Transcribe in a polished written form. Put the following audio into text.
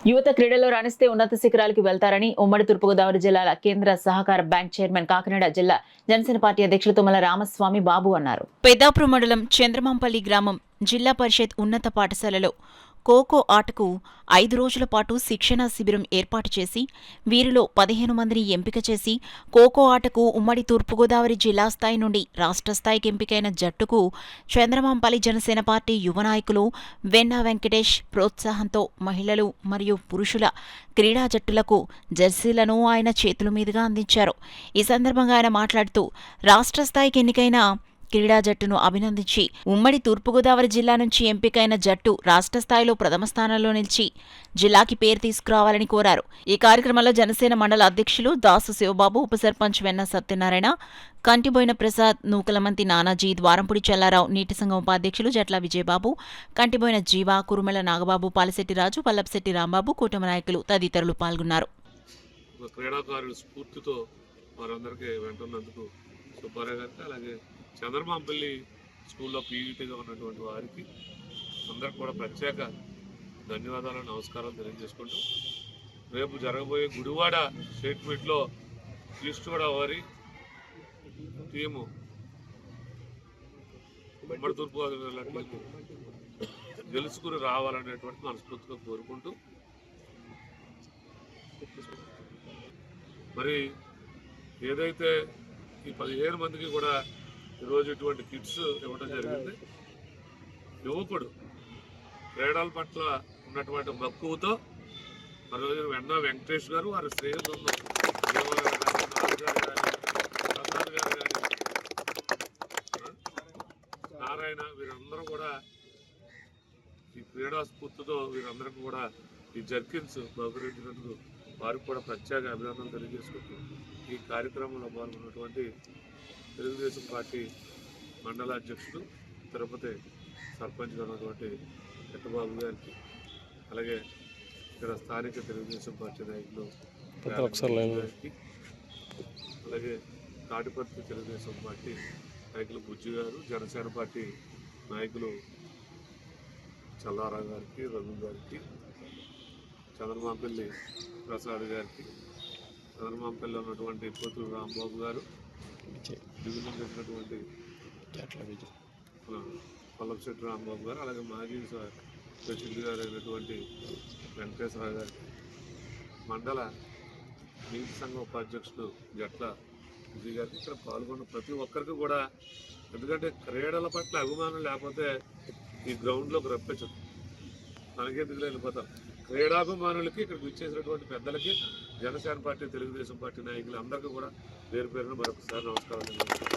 యువత క్రీడల్లో రాణిస్తే ఉన్నత శిఖరాలకు వెళ్తారని ఉమ్మడి తూర్పుగోదావరి జిల్లాల కేంద్ర సహకార బ్యాంక్ చైర్మన్ కాకినాడ జిల్లా జనసేన పార్టీ అధ్యక్షులు తుమ్మల రామస్వామి బాబు అన్నారు. పెద్దాపురం మండలం చంద్రమాంపల్లి గ్రామం జిల్లా పరిషత్ ఉన్నత పాఠశాలలో ఖోఖో ఆటకు 5 రోజుల పాటు శిక్షణా శిబిరం ఏర్పాటు చేసి వీరిలో 15 మందిని ఎంపిక చేసి ఖోఖో ఆటకు ఉమ్మడి తూర్పుగోదావరి జిల్లా స్థాయి నుండి రాష్ట్ర స్థాయికి ఎంపికైన జట్టుకు చంద్రమాంపల్లి జనసేన పార్టీ యువ నాయకులు వెన్నా వెంకటేష్ ప్రోత్సాహంతో మహిళలు మరియు పురుషుల క్రీడా జట్టులకు జెర్సీలను ఆయన చేతుల మీదుగా అందించారు. ఈ సందర్భంగా ఆయన మాట్లాడుతూ రాష్ట్ర స్థాయికి ఎన్నికైన క్రీడా జట్టును అభినందించి ఉమ్మడి తూర్పుగోదావరి జిల్లా నుంచి ఎంపికైన జట్టు రాష్ట్ర స్థాయిలో ప్రథమ స్థానంలో నిలిచి జిల్లాకి పేరు తీసుకురావాలని కోరారు. ఈ కార్యక్రమంలో జనసేన మండల అధ్యక్షులు దాసు శివబాబు, ఉప సర్పంచ్ వెన్న సత్యనారాయణ, కంటిబోయిన ప్రసాద్, నూకలమంతి నానాజీ, ద్వారంపుడి చెల్లారావు, నీటి సంఘం ఉపాధ్యక్షులు జట్ల విజయబాబు, కంటిబోయిన జీవ, కురుమల నాగబాబు, పాలశెట్టి రాజు, పల్లపశెట్టి రాంబాబు, కూటమి నాయకులు తదితరులు పాల్గొన్నారు. అలాగే చంద్రమాంపల్లి స్కూల్లో పీఈటీగా ఉన్నటువంటి వారికి అందరికి కూడా ప్రత్యేక ధన్యవాదాలు, నమస్కారాలు తెలియజేసుకుంటూ రేపు జరగబోయే గుడివాడ స్టేట్ మీట్లో ఈస్ట్ గోదావరి టీము ఉమ్మడి తూర్పుగోదావరి టీము గెలుచుకుని రావాలనేటువంటి మనస్ఫూర్తిగా కోరుకుంటూ మరి ఏదైతే ఈ 15 మందికి కూడా ఈరోజు ఇటువంటి కిట్స్ ఇవ్వడం జరిగింది. యువకుడు క్రీడల పట్ల ఉన్నటువంటి మక్కువతో మరోజు వెన్నా వెంకటేష్ గారు, వారి స్నేహితులు ప్రసాద్ గారు కానీ నారాయణ, వీరందరూ కూడా ఈ క్రీడా స్ఫూర్తితో వీరందరికీ కూడా ఈ జర్కిన్స్ బహుకరించినందుకు వారికి కూడా ప్రత్యేక అభినందనలు తెలియజేసుకుంటూ ఈ కార్యక్రమంలో పాల్గొన్నటువంటి తెలుగుదేశం పార్టీ మండల అధ్యక్షుడు, తిరుపతి సర్పంచ్గా ఉన్నటువంటి ఎట్టబాబు గారికి, అలాగే ఇక్కడ స్థానిక తెలుగుదేశం పార్టీ నాయకులు గారికి, అలాగే తాటిపత్రి తెలుగుదేశం పార్టీ నాయకులు బుజ్జి గారు, జనసేన పార్టీ నాయకులు చల్లారావు గారికి, రఘు గారికి, చంద్రమాంపల్లి ప్రసాద్ గారికి, చంద్రమాంపల్లిలో ఉన్నటువంటి పోతులు రాంబాబు గారు, దిగులు చేసినటువంటి పల్లపశెట్టి రాంబాబు గారు, అలాగే మాజీ ప్రెసిడెంట్ గారు అయినటువంటి వెంకటేశ్వరరావు గారికి, మండల నీటి సంఘం ఉపాధ్యక్షుడు జట్ల విజయ్ గారికి, ఇక్కడ పాల్గొన్న ప్రతి ఒక్కరికి కూడా, ఎందుకంటే క్రీడల పట్ల అభిమానం లేకపోతే ఈ గ్రౌండ్లోకి రప్పించదు, మనకెందుకు వెళ్ళిపోతాం. క్రీడాభిమానులకి ఇక్కడికి ఇచ్చేసినటువంటి పెద్దలకి, జనసేన పార్టీ తెలుగుదేశం పార్టీ నాయకులు అందరికీ కూడా పేరు పేరున మరొకసారి నమస్కారాలు.